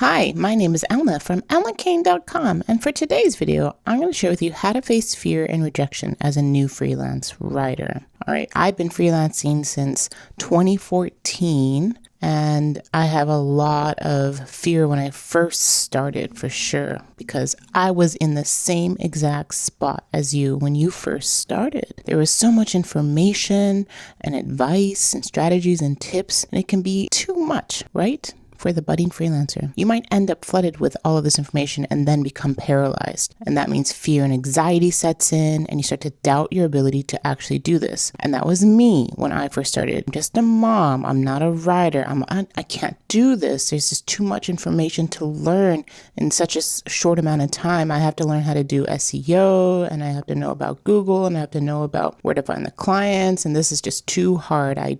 Hi, my name is Elna from elnakane.com, and for today's video, I'm going to share with you how to face fear and rejection as a new freelance writer. All right, I've been freelancing since 2014, and I have a lot of fear when I first started, for sure, because I was in the same exact spot as you when you first started. There was so much information and advice and strategies and tips, and it can be too much, right? For the budding freelancer. You might end up flooded with all of this information and then become paralyzed. And that means fear and anxiety sets in and you start to doubt your ability to actually do this. And that was me when I first started. I'm just a mom. I'm not a writer. I can't do this. There's just too much information to learn in such a short amount of time. I have to learn how to do SEO and I have to know about Google and I have to know about where to find the clients. And this is just too hard. I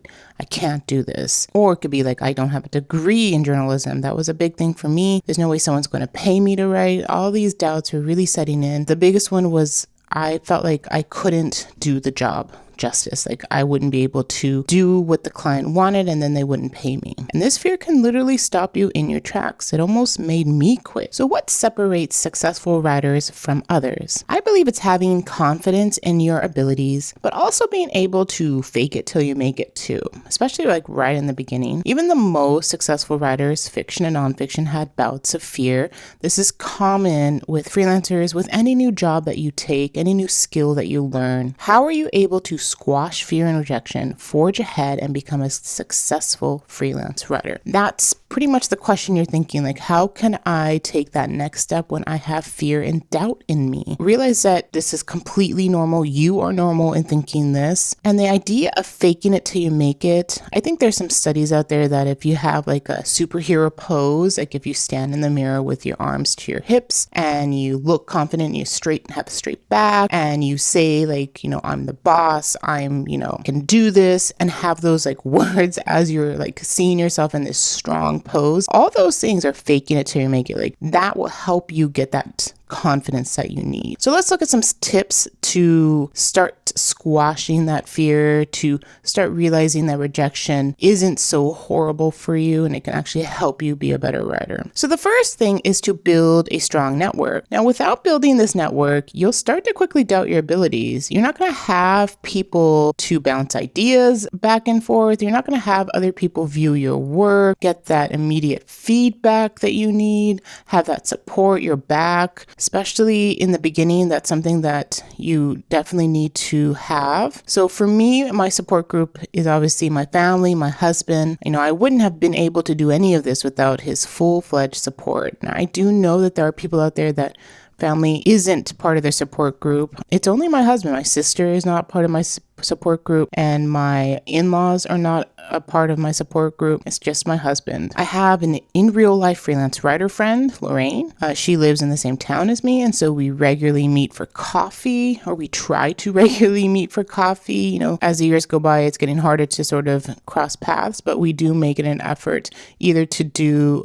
can't do this. Or it could be like, I don't have a degree in journalism. That was a big thing for me. There's no way someone's going to pay me to write. All these doubts were really setting in. The biggest one was I felt like I couldn't do the job justice. Like I wouldn't be able to do what the client wanted and then they wouldn't pay me. And this fear can literally stop you in your tracks. It almost made me quit. So what separates successful writers from others? I believe it's having confidence in your abilities, but also being able to fake it till you make it too, especially like right in the beginning. Even the most successful writers, fiction and nonfiction, had bouts of fear. This is common with freelancers, with any new job that you take, any new skill that you learn. How are you able to squash fear and rejection, forge ahead, and become a successful freelance writer? That's pretty much the question you're thinking, like, how can I take that next step when I have fear and doubt in me? Realize that this is completely normal. You are normal in thinking this. And the idea of faking it till you make it, I think there's some studies out there that if you have like a superhero pose, like if you stand in the mirror with your arms to your hips and you look confident, you have a straight back, and you say like, I'm the boss, can do this, and have those like words as you're like seeing yourself in this strong pose. All those things are faking it till you make it. Like that will help you get that confidence that you need. So let's look at some tips to start squashing that fear, to start realizing that rejection isn't so horrible for you and it can actually help you be a better writer. So the first thing is to build a strong network. Now, without building this network, you'll start to quickly doubt your abilities. You're not going to have people to bounce ideas back and forth. You're not going to have other people view your work, get that immediate feedback that you need, have that support, your back. Especially in the beginning, that's something that you definitely need to have. So for me, my support group is obviously my family, my husband. I wouldn't have been able to do any of this without his full-fledged support. Now, I do know that there are people out there that family isn't part of their support group. It's only my husband. My sister is not part of my support group, and my in-laws are not a part of my support group. It's just my husband. I have an in real life freelance writer friend, Lorraine. She lives in the same town as me, and so we regularly meet for coffee, or we try to regularly meet for coffee. As the years go by, it's getting harder to sort of cross paths, but we do make it an effort either to do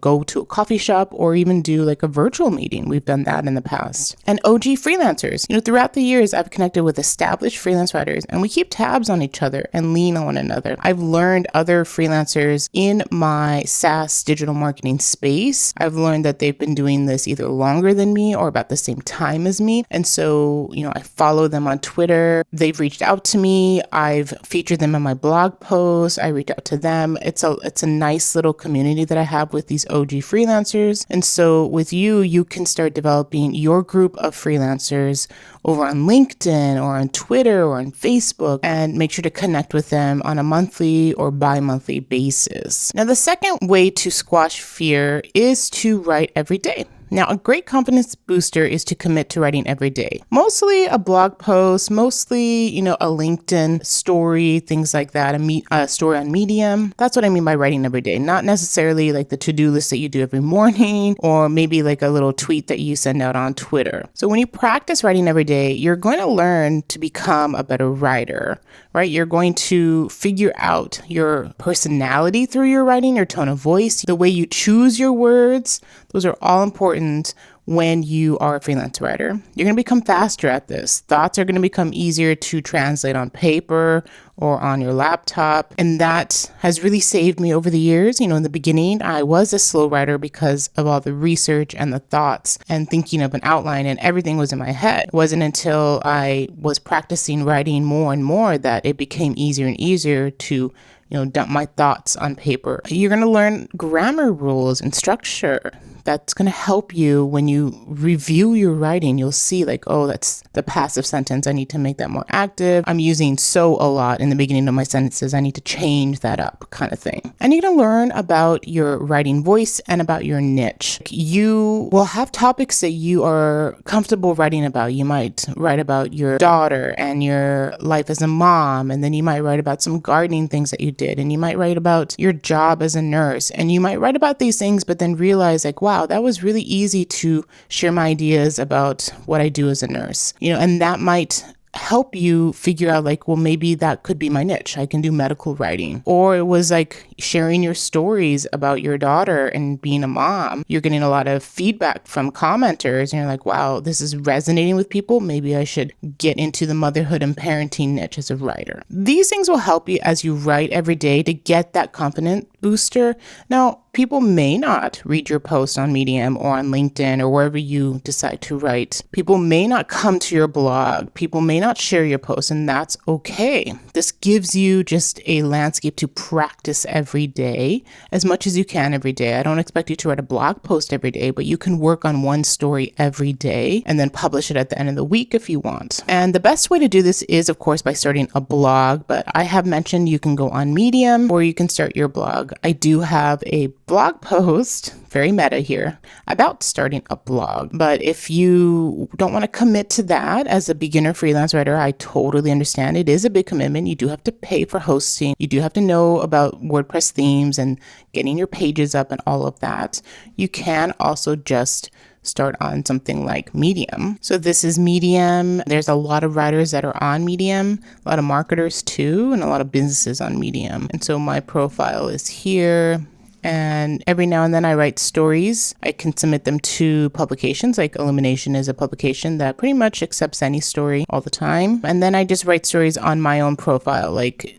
go to a coffee shop or even do like a virtual meeting. We've done that in the past. And OG freelancers. Throughout the years, I've connected with established freelance writers and we keep tabs on each other and lean on one another. I've learned other freelancers in my SaaS digital marketing space. I've learned that they've been doing this either longer than me or about the same time as me. And so, I follow them on Twitter. They've reached out to me. I've featured them in my blog posts. I reach out to them. It's a nice little community that I have with these OG freelancers. And so with you can start developing your group of freelancers over on LinkedIn or on Twitter or on Facebook, and make sure to connect with them on a monthly or bi-monthly basis. Now, the second way to squash fear is to write every day. Now, a great confidence booster is to commit to writing every day. Mostly a blog post, mostly, a LinkedIn story, things like that, a story on Medium. That's what I mean by writing every day. Not necessarily like the to-do list that you do every morning, or maybe like a little tweet that you send out on Twitter. So when you practice writing every day, you're going to learn to become a better writer, right? You're going to figure out your personality through your writing, your tone of voice, the way you choose your words. Those are all important important when you are a freelance writer. You're going to become faster at this. Thoughts are going to become easier to translate on paper or on your laptop. And that has really saved me over the years. In the beginning, I was a slow writer because of all the research and the thoughts and thinking of an outline, and everything was in my head. It wasn't until I was practicing writing more and more that it became easier and easier to dump my thoughts on paper. You're going to learn grammar rules and structure. That's going to help you when you review your writing. You'll see oh, that's the passive sentence. I need to make that more active. I'm using so a lot in the beginning of my sentences. I need to change that up, kind of thing. And you're going to learn about your writing voice and about your niche. You will have topics that you are comfortable writing about. You might write about your daughter and your life as a mom, and then you might write about some gardening things that you did, and you might write about your job as a nurse, and you might write about these things, but then realize wow, that was really easy to share my ideas about what I do as a nurse, and that might help you figure out well, maybe that could be my niche. I can do medical writing. Or it was sharing your stories about your daughter and being a mom. You're getting a lot of feedback from commenters, and you're wow, this is resonating with people. Maybe I should get into the motherhood and parenting niche as a writer. These things will help you as you write every day to get that confidence booster. Now, people may not read your post on Medium or on LinkedIn or wherever you decide to write. People may not come to your blog. People may not share your post, and that's okay. This gives you just a landscape to practice every day, as much as you can every day. I don't expect you to write a blog post every day, but you can work on one story every day and then publish it at the end of the week if you want. And the best way to do this is, of course, by starting a blog, but I have mentioned you can go on Medium or you can start your blog. I do have a blog post, very meta here, about starting a blog. But if you don't want to commit to that as a beginner freelance writer, I totally understand. It is a big commitment. You do have to pay for hosting. You do have to know about WordPress themes and getting your pages up and all of that. You can also just start on something like Medium. So this is Medium. There's a lot of writers that are on Medium, a lot of marketers too, and a lot of businesses on Medium. And so my profile is here. And every now and then I write stories. I can submit them to publications. Illumination is a publication that pretty much accepts any story all the time. And then I just write stories on my own profile,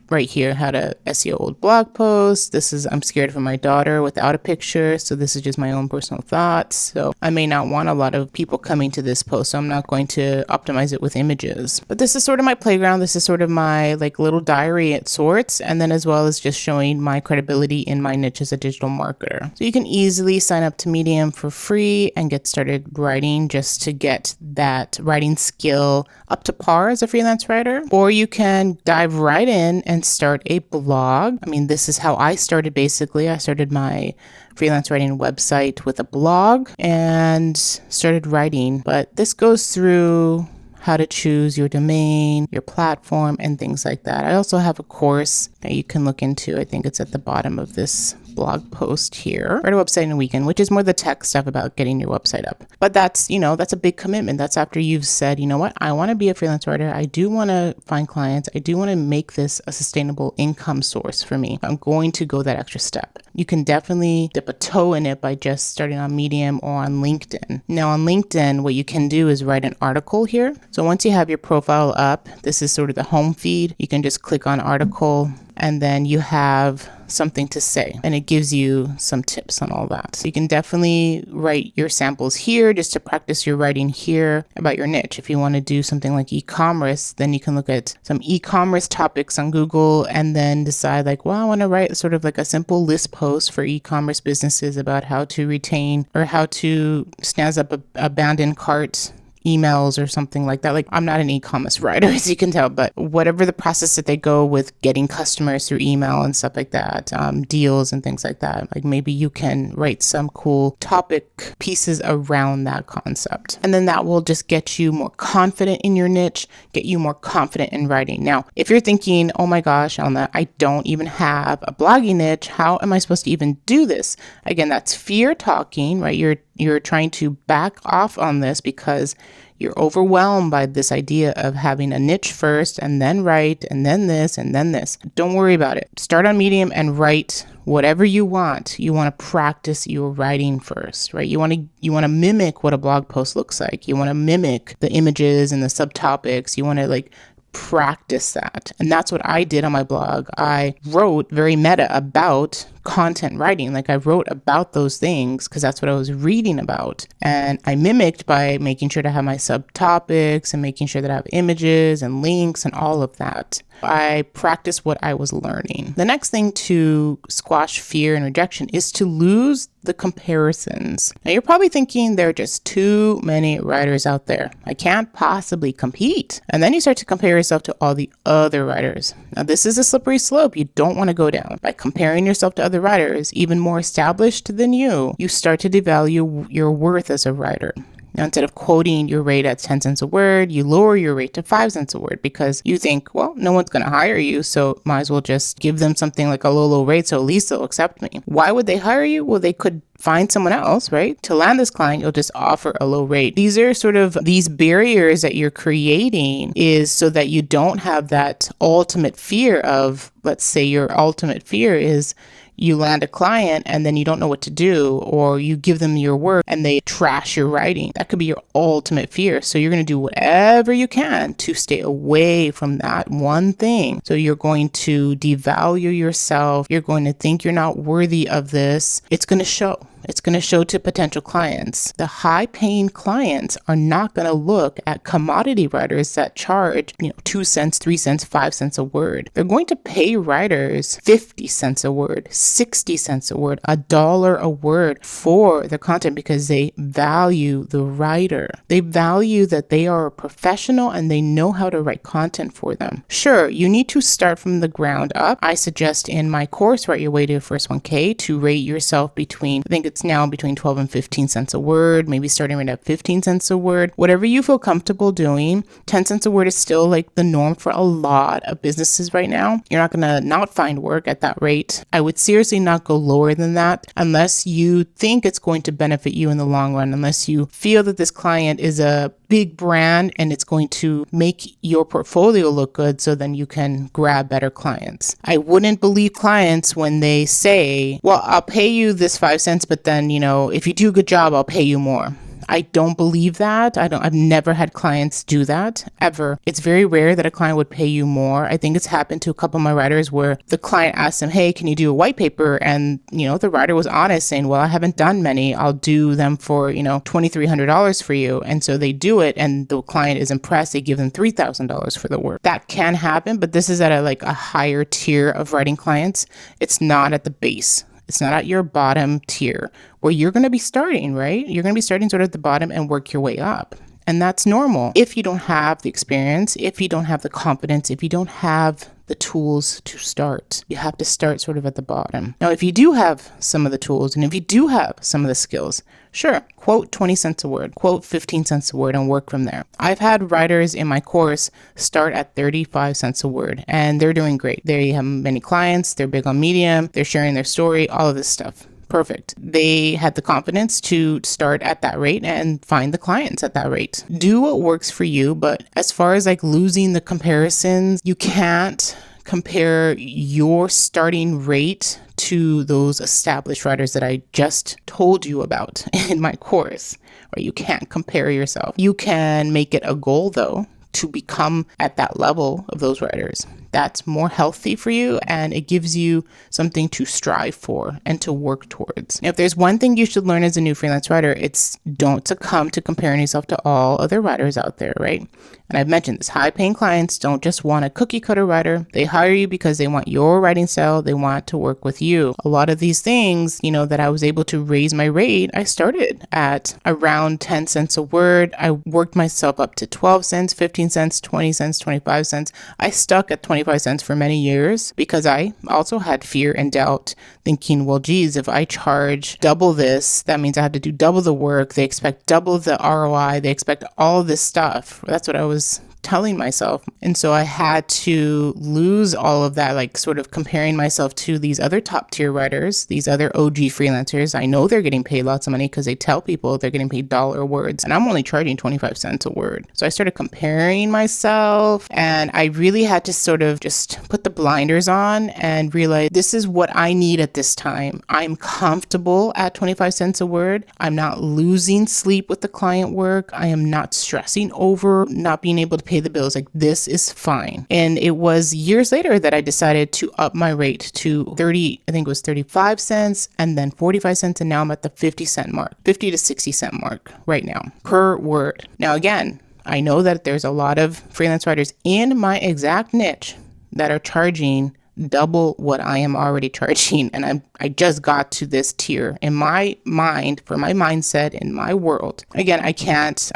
right here, how to SEO old blog posts. This is, I'm scared for my daughter without a picture. So this is just my own personal thoughts. So I may not want a lot of people coming to this post, so I'm not going to optimize it with images. But this is sort of my playground. This is sort of my little diary at sorts. And then as well as just showing my credibility in my niche as a digital marketer. So you can easily sign up to Medium for free and get started writing just to get that writing skill up to par as a freelance writer. Or you can dive right in and start a blog. This is how I started basically. I started my freelance writing website with a blog and started writing. But this goes through how to choose your domain, your platform, and things like that. I also have a course that you can look into. I think it's at the bottom of this blog post here. Write a website in a weekend, which is more the tech stuff about getting your website up. But that's a big commitment. That's after you've said, what, I want to be a freelance writer. I do want to find clients. I do want to make this a sustainable income source for me. I'm going to go that extra step. You can definitely dip a toe in it by just starting on Medium or on LinkedIn. Now on LinkedIn, what you can do is write an article here. So once you have your profile up, this is sort of the home feed. You can just click on article, and then you have something to say, and it gives you some tips on all that. So you can definitely write your samples here just to practice your writing here about your niche. If you want to do something like e-commerce, then you can look at some e-commerce topics on Google and then decide I want to write sort of a simple list post for e-commerce businesses about how to retain or how to snazz up abandoned cart emails or something like that. I'm not an e-commerce writer, as you can tell, but whatever the process that they go with getting customers through email and stuff like that, deals and things like that, maybe you can write some cool topic pieces around that concept. And then that will just get you more confident in your niche, get you more confident in writing. Now, if you're thinking, oh my gosh, Elna, I don't even have a blogging niche. How am I supposed to even do this? Again, that's fear talking, right? You're You're trying to back off on this because you're overwhelmed by this idea of having a niche first and then write and then this and then this. Don't worry about it. Start on Medium and write whatever you want. You want to practice your writing first, right? You want to mimic what a blog post looks like. You want to mimic the images and the subtopics. You want to practice that. And that's what I did on my blog. I wrote very meta about content writing. I wrote about those things because that's what I was reading about. And I mimicked by making sure to have my subtopics and making sure that I have images and links and all of that. I practiced what I was learning. The next thing to squash fear and rejection is to lose the comparisons. Now you're probably thinking there are just too many writers out there. I can't possibly compete. And then you start to compare yourself to all the other writers. Now this is a slippery slope you don't want to go down. By comparing yourself to other writers, even more established than you start to devalue your worth as a writer. Now, instead of quoting your rate at 10 cents a word, you lower your rate to 5 cents a word because you think, well, no one's going to hire you, so might as well just give them something like a low rate so at least they'll accept me. Why would they hire you? Well, they could find someone else, right? To land this client, you'll just offer a low rate. These are sort of these barriers that you're creating is so that you don't have that ultimate fear of, let's say your ultimate fear is you land a client and then you don't know what to do, or you give them your work and they trash your writing. That could be your ultimate fear. So you're going to do whatever you can to stay away from that one thing. So you're going to devalue yourself. You're going to think you're not worthy of this. It's going to show. It's going to show to potential clients. The high-paying clients are not going to look at commodity writers that charge, 2 cents, 3 cents, 5 cents a word. They're going to pay writers 50 cents a word, 60 cents a word, $1 a word for the content because they value the writer. They value that they are a professional and they know how to write content for them. Sure, you need to start from the ground up. I suggest in my course, Write Your Way to Your First 1K, to rate yourself between, I think it's now between 12 and 15 cents a word, maybe starting right at 15 cents a word. Whatever you feel comfortable doing. 10 cents a word is still the norm for a lot of businesses right now. You're not going to not find work at that rate. I would seriously not go lower than that unless you think it's going to benefit you in the long run, unless you feel that this client is a big brand and it's going to make your portfolio look good so then you can grab better clients. I wouldn't believe clients when they say, well, I'll pay you this 5 cents, but then, if you do a good job, I'll pay you more. I don't believe that. I've never had clients do that, ever. It's very rare that a client would pay you more. I think it's happened to a couple of my writers where the client asked them, hey, can you do a white paper? And, the writer was honest saying, well, I haven't done many. I'll do them for, $2,300 for you. And so they do it and the client is impressed. They give them $3,000 for the work. That can happen, but this is at a higher tier of writing clients. It's not at the base. It's not at your bottom tier where you're going to be starting, right? You're going to be starting sort of at the bottom and work your way up. And that's normal. If you don't have the experience, if you don't have the confidence, if you don't have the tools to start, you have to start sort of at the bottom. Now, if you do have some of the tools and if you do have some of the skills, sure, quote 20 cents a word, quote 15 cents a word and work from there. I've had writers in my course start at 35 cents a word and they're doing great. They have many clients, they're big on Medium, they're sharing their story, all of this stuff. Perfect. They had the confidence to start at that rate and find the clients at that rate. Do what works for you, but as far as losing the comparisons, you can't compare your starting rate to those established writers that I just told you about in my course, right? You can't compare yourself. You can make it a goal though to become at that level of those writers. That's more healthy for you and it gives you something to strive for and to work towards. Now, if there's one thing you should learn as a new freelance writer, it's don't succumb to comparing yourself to all other writers out there, right? And I've mentioned this, high-paying clients don't just want a cookie-cutter writer. They hire you because they want your writing style. They want to work with you. A lot of these things, that I was able to raise my rate, I started at around 10 cents a word. I worked myself up to 12 cents, 15 cents, 20 cents, 25 cents. I stuck at 25 25 cents for many years because I also had fear and doubt, thinking, well, geez, if I charge double this, that means I have to do double the work. They expect double the ROI. They expect all this stuff. That's what I was telling myself. And so I had to lose all of that, like sort of comparing myself to these other top tier writers, these other OG freelancers. I know they're getting paid lots of money because they tell people they're getting paid dollar words, and I'm only charging 25 cents a word. So I started comparing myself, and I really had to sort of just put the blinders on and realize this is what I need at this time. I'm comfortable at 25 cents a word. I'm not losing sleep with the client work. I am not stressing over not being able to pay the bills. Like, this is fine. And it was years later that I decided to up my rate to 35 cents and then 45 cents. And now I'm at the 50 cent mark, 50 to 60 cent mark right now per word. Now, again, I know that there's a lot of freelance writers in my exact niche that are charging double what I am already charging. And I just got to this tier in my mind, for my mindset, in my world. Again, I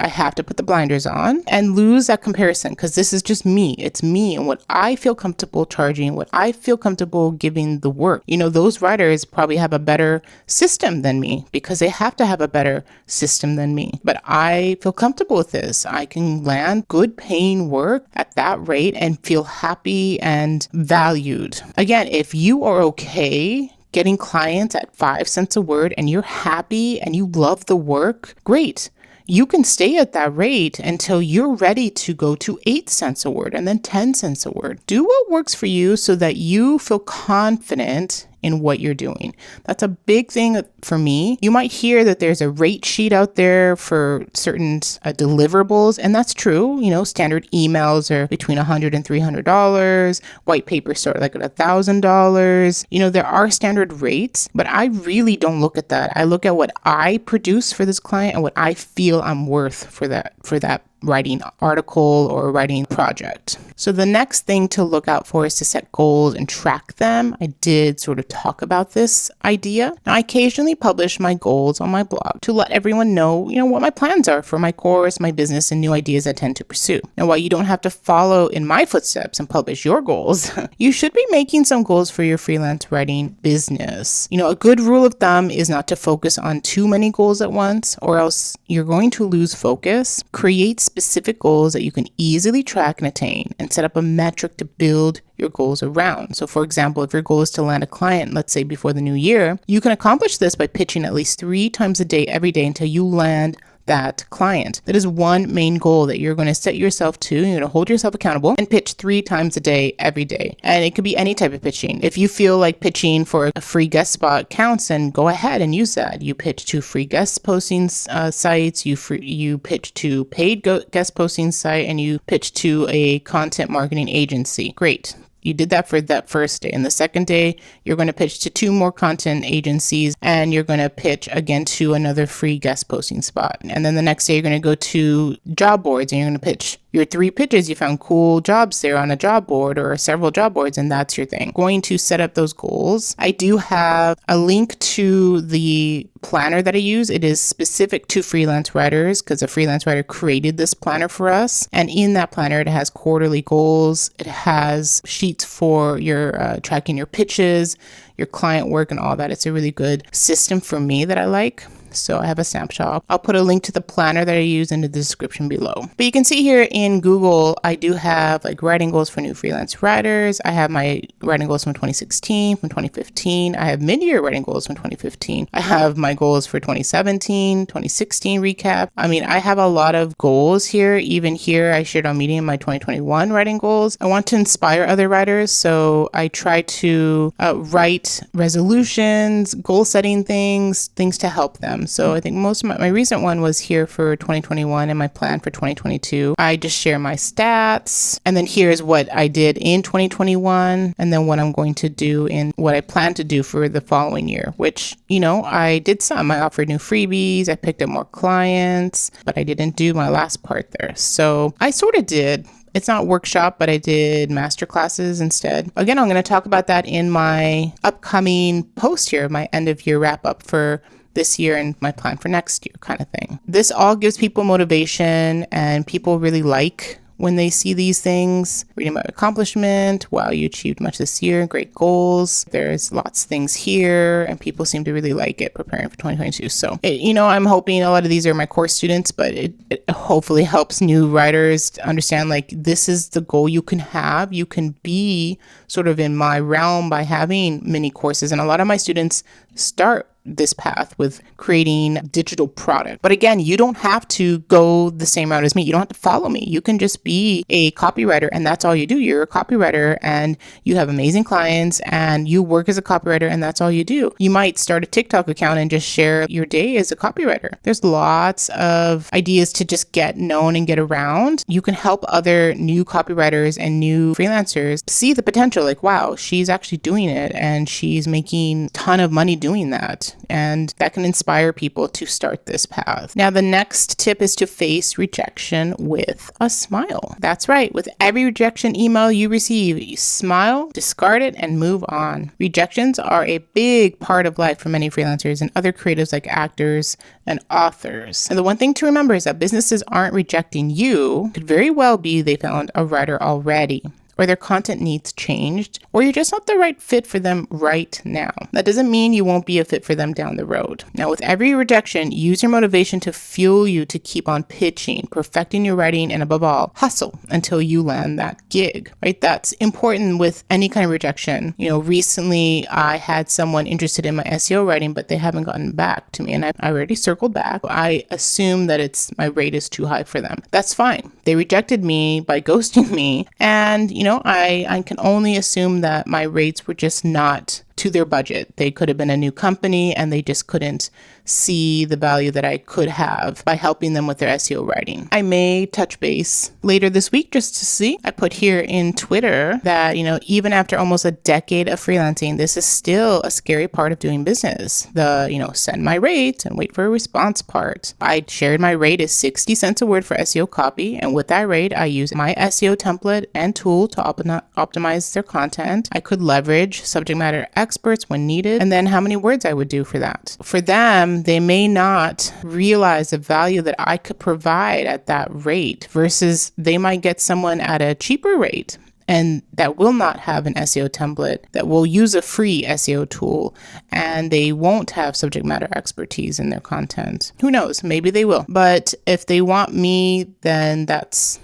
have to put the blinders on and lose that comparison, because this is just me. It's me and what I feel comfortable charging, what I feel comfortable giving the work. Those writers probably have a better system than me because they have to have a better system than me. But I feel comfortable with this. I can land good paying work at that rate and feel happy and valued. Again, if you are okay getting clients at 5 cents a word and you're happy and you love the work, great. You can stay at that rate until you're ready to go to 8 cents a word and then 10 cents a word. Do what works for you so that you feel confident in what you're doing. That's a big thing for me. You might hear that there's a rate sheet out there for certain deliverables, and that's true. Standard emails are between $100 and $300. White papers start like at $1,000. There are standard rates, but I really don't look at that. I look at what I produce for this client and what I feel I'm worth for that writing article or writing project. So the next thing to look out for is to set goals and track them. I did sort of talk about this idea. Now, I occasionally publish my goals on my blog to let everyone know, what my plans are for my course, my business, and new ideas I tend to pursue. Now, while you don't have to follow in my footsteps and publish your goals, you should be making some goals for your freelance writing business. A good rule of thumb is not to focus on too many goals at once, or else you're going to lose focus. Create specific goals that you can easily track and attain, and set up a metric to build your goals around. So for example, if your goal is to land a client, let's say before the new year, you can accomplish this by pitching at least 3 times a day, every day, until you land that client. That is one main goal that you're going to set yourself to. You're going to hold yourself accountable and pitch 3 times a day, every day. And it could be any type of pitching. If you feel like pitching for a free guest spot counts, then go ahead and use that. You pitch to free guest posting sites, you pitch to paid guest posting site, and you pitch to a content marketing agency. Great. You did that for that first day. And the second day, you're going to pitch to 2 more content agencies, and you're going to pitch again to another free guest posting spot. And then the next day, you're going to go to job boards, and you're going to pitch your 3 pitches. You found cool jobs there on a job board or several job boards, and that's your thing. Going to set up those goals. I do have a link to the planner that I use. It is specific to freelance writers because a freelance writer created this planner for us. And in that planner, it has quarterly goals. It has sheets for your tracking your pitches, your client work, and all that. It's a really good system for me that I like. So I have a snapshot. I'll put a link to the planner that I use in the description below. But you can see here in Google, I do have like writing goals for new freelance writers. I have my writing goals from 2016, from 2015. I have mid-year writing goals from 2015. I have my goals for 2017, 2016 recap. I have a lot of goals here. Even here, I shared on Medium my 2021 writing goals. I want to inspire other writers, so I try to write resolutions, goal setting things to help them. So I think most of my recent one was here for 2021 and my plan for 2022. I just share my stats, and then here's what I did in 2021, and then what I'm going to do in what I plan to do for the following year, which, I did some. I offered new freebies, I picked up more clients, but I didn't do my last part there. So I sort of did. It's not workshop, but I did master classes instead. Again, I'm going to talk about that in my upcoming post here, my end of year wrap up for this year and my plan for next year kind of thing. This all gives people motivation, and people really like when they see these things, reading about accomplishment, wow, you achieved much this year, great goals, there's lots of things here, and people seem to really like it preparing for 2022. So, I'm hoping a lot of these are my course students, but it hopefully helps new writers to understand, like, this is the goal you can have. You can be sort of in my realm by having mini courses. And a lot of my students start this path with creating digital product. But again, you don't have to go the same route as me. You don't have to follow me. You can just be a copywriter, and that's all you do. You're a copywriter and you have amazing clients and you work as a copywriter, and that's all you do. You might start a TikTok account and just share your day as a copywriter. There's lots of ideas to just get known and get around. You can help other new copywriters and new freelancers see the potential, like, wow, she's actually doing it and she's making a ton of money doing that. And that can inspire people to start this path. Now, the next tip is to face rejection with a smile. That's right. With every rejection email you receive, you smile, discard it, and move on. Rejections are a big part of life for many freelancers and other creatives like actors and authors. And the one thing to remember is that businesses aren't rejecting you. It could very well be they found a writer already, or their content needs changed, or you're just not the right fit for them right now. That doesn't mean you won't be a fit for them down the road. Now, with every rejection, use your motivation to fuel you to keep on pitching, perfecting your writing, and above all, hustle until you land that gig, right? That's important with any kind of rejection. Recently I had someone interested in my SEO writing, but they haven't gotten back to me, and I already circled back. I assume that my rate is too high for them. That's fine. They rejected me by ghosting me, and I can only assume that my rates were just not to their budget. They could have been a new company and they just couldn't see the value that I could have by helping them with their SEO writing. I may touch base later this week just to see. I put here in Twitter that, even after almost a decade of freelancing, this is still a scary part of doing business. The, send my rate and wait for a response part. I shared my rate is 60 cents a word for SEO copy. And with that rate, I use my SEO template and tool to optimize their content. I could leverage subject matter experts when needed, and then how many words I would do for that. For them, they may not realize the value that I could provide at that rate versus they might get someone at a cheaper rate and that will not have an SEO template, that will use a free SEO tool, and they won't have subject matter expertise in their content. Who knows? Maybe they will. But if they want me, then that's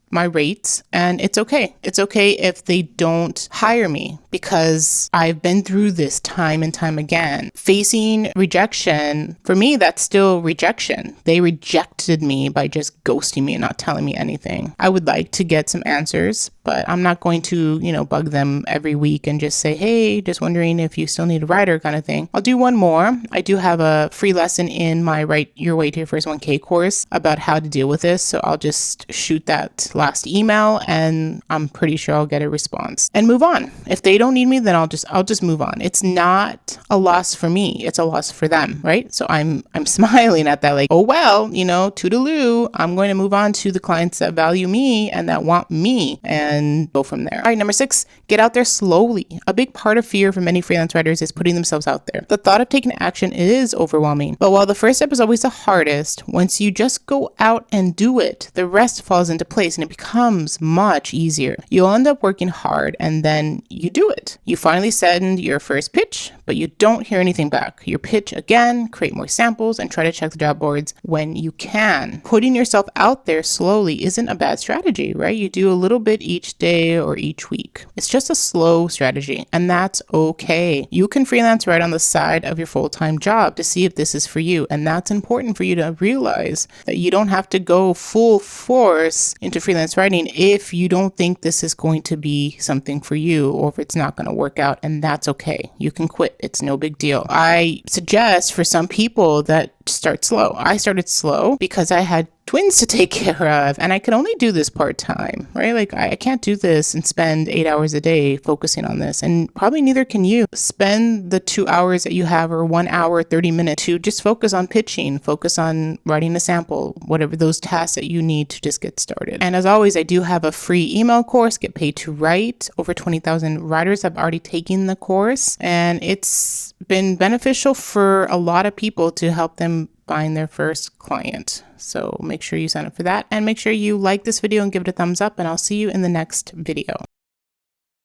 my rates, and it's okay. It's okay if they don't hire me because I've been through this time and time again. Facing rejection, for me, that's still rejection. They rejected me by just ghosting me and not telling me anything. I would like to get some answers, but I'm not going to, bug them every week and just say, hey, just wondering if you still need a writer kind of thing. I'll do one more. I do have a free lesson in my Write Your Way to Your First 1K course about how to deal with this. So I'll just shoot that last email and I'm pretty sure I'll get a response and move on. If they don't need me, then I'll just move on. It's not a loss for me. It's a loss for them, right? So I'm smiling at that, like, oh, well, toodaloo, I'm going to move on to the clients that value me and that want me and go from there. All right, number 6, get out there slowly. A big part of fear for many freelance writers is putting themselves out there. The thought of taking action is overwhelming, but while the first step is always the hardest, once you just go out and do it, the rest falls into place and it becomes much easier. You'll end up working hard and then you do it. You finally send your first pitch, but you don't hear anything back. You pitch again, create more samples, and try to check the job boards when you can. Putting yourself out there slowly isn't a bad strategy, right? You do a little bit each day or each week. It's just a slow strategy, and that's okay. You can freelance right on the side of your full-time job to see if this is for you, and that's important for you to realize that you don't have to go full force into freelance writing if you don't think this is going to be something for you or if it's not going to work out, and that's okay. You can quit. It's no big deal. I suggest for some people that start slow. I started slow because I had twins to take care of and I could only do this part-time, right? Like I can't do this and spend 8 hours a day focusing on this, and probably neither can you. Spend the 2 hours that you have or 1 hour, 30 minutes to just focus on pitching, focus on writing a sample, whatever those tasks that you need to just get started. And as always, I do have a free email course, Get Paid to Write. Over 20,000 writers have already taken the course, and it's been beneficial for a lot of people to help them find their first client. So make sure you sign up for that, and make sure you like this video and give it a thumbs up, and I'll see you in the next video.